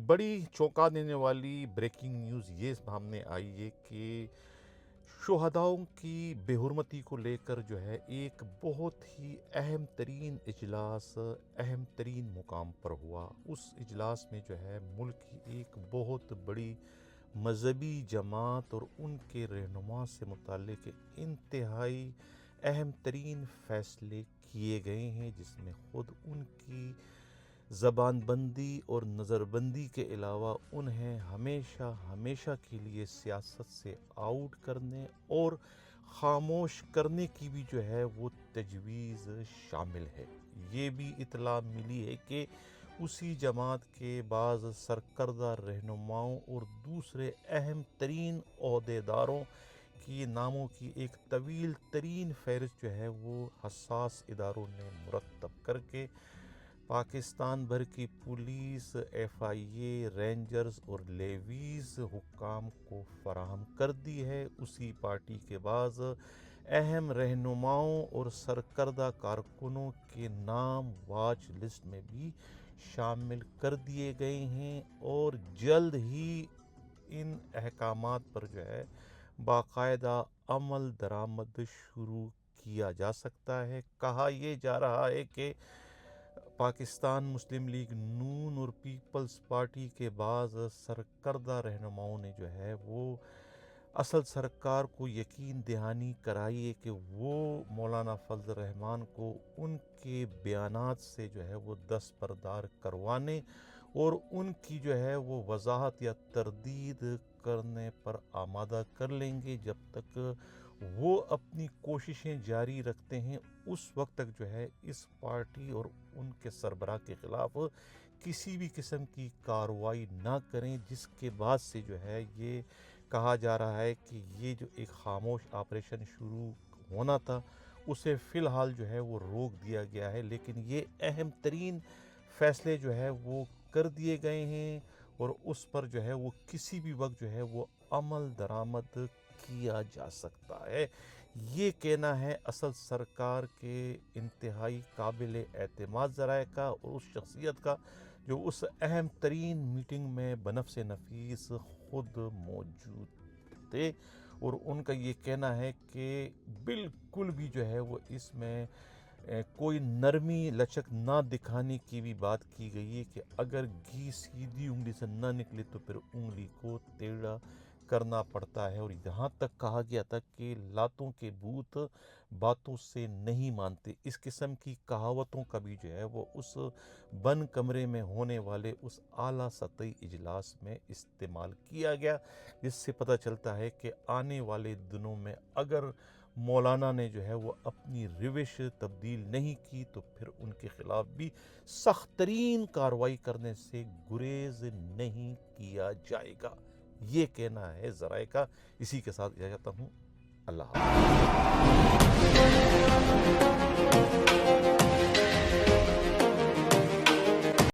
بڑی چونکا دینے والی بریکنگ نیوز یہ سامنے آئی ہے کہ شہداؤں کی بے حرمتی کو لے کر جو ہے ایک بہت ہی اہم ترین اجلاس اہم ترین مقام پر ہوا۔ اس اجلاس میں جو ہے ملک کی ایک بہت بڑی مذہبی جماعت اور ان کے رہنما سے متعلق انتہائی اہم ترین فیصلے کیے گئے ہیں، جس میں خود ان کی زبان بندی اور نظر بندی کے علاوہ انہیں ہمیشہ کے لیے سیاست سے آؤٹ کرنے اور خاموش کرنے کی بھی جو ہے وہ تجویز شامل ہے۔ یہ بھی اطلاع ملی ہے کہ اسی جماعت کے بعض سرکردہ رہنماؤں اور دوسرے اہم ترین عہدیداروں کی ناموں کی ایک طویل ترین فہرست جو ہے وہ حساس اداروں نے مرتب کر کے پاکستان بھر کی پولیس، ایف آئی اے، رینجرز اور لیویز حکام کو فراہم کر دی ہے۔ اسی پارٹی کے بعض اہم رہنماؤں اور سرکردہ کارکنوں کے نام واچ لسٹ میں بھی شامل کر دیے گئے ہیں اور جلد ہی ان احکامات پر جو ہے باقاعدہ عمل درآمد شروع کیا جا سکتا ہے۔ کہا یہ جا رہا ہے کہ پاکستان مسلم لیگ نون اور پیپلز پارٹی کے بعض سرکردہ رہنماؤں نے جو ہے وہ اصل سرکار کو یقین دہانی کرائی ہے کہ وہ مولانا فضل الرحمان کو ان کے بیانات سے جو ہے وہ دستبردار کروانے اور ان کی جو ہے وہ وضاحت یا تردید کرنے پر آمادہ کر لیں گے۔ جب تک وہ اپنی کوششیں جاری رکھتے ہیں اس وقت تک جو ہے اس پارٹی اور ان کے سربراہ کے خلاف کسی بھی قسم کی کارروائی نہ کریں، جس کے بعد سے جو ہے یہ کہا جا رہا ہے کہ یہ جو ایک خاموش آپریشن شروع ہونا تھا اسے فی الحال جو ہے وہ روک دیا گیا ہے، لیکن یہ اہم ترین فیصلے جو ہے وہ کر دیے گئے ہیں اور اس پر جو ہے وہ کسی بھی وقت جو ہے وہ عمل درآمد کیا جا سکتا ہے۔ یہ کہنا ہے اصل سرکار کے انتہائی قابل اعتماد ذرائع کا اور اس شخصیت کا جو اس اہم ترین میٹنگ میں بنفس نفیس خود موجود تھے، اور ان کا یہ کہنا ہے کہ بالکل بھی جو ہے وہ اس میں کوئی نرمی لچک نہ دکھانے کی بھی بات کی گئی ہے کہ اگر گھی سیدھی انگلی سے نہ نکلے تو پھر انگلی کو ٹیڑھا کرنا پڑتا ہے، اور یہاں تک کہا گیا تھا کہ لاتوں کے بھوت باتوں سے نہیں مانتے۔ اس قسم کی کہاوتوں کا بھی جو ہے وہ اس بند کمرے میں ہونے والے اس اعلیٰ سطحی اجلاس میں استعمال کیا گیا، جس سے پتہ چلتا ہے کہ آنے والے دنوں میں اگر مولانا نے جو ہے وہ اپنی روش تبدیل نہیں کی تو پھر ان کے خلاف بھی سخت ترین کارروائی کرنے سے گریز نہیں کیا جائے گا۔ یہ کہنا ہے ذرائع کا۔ اسی کے ساتھ اجازت چاہتا ہوں۔ اللہ حافظ۔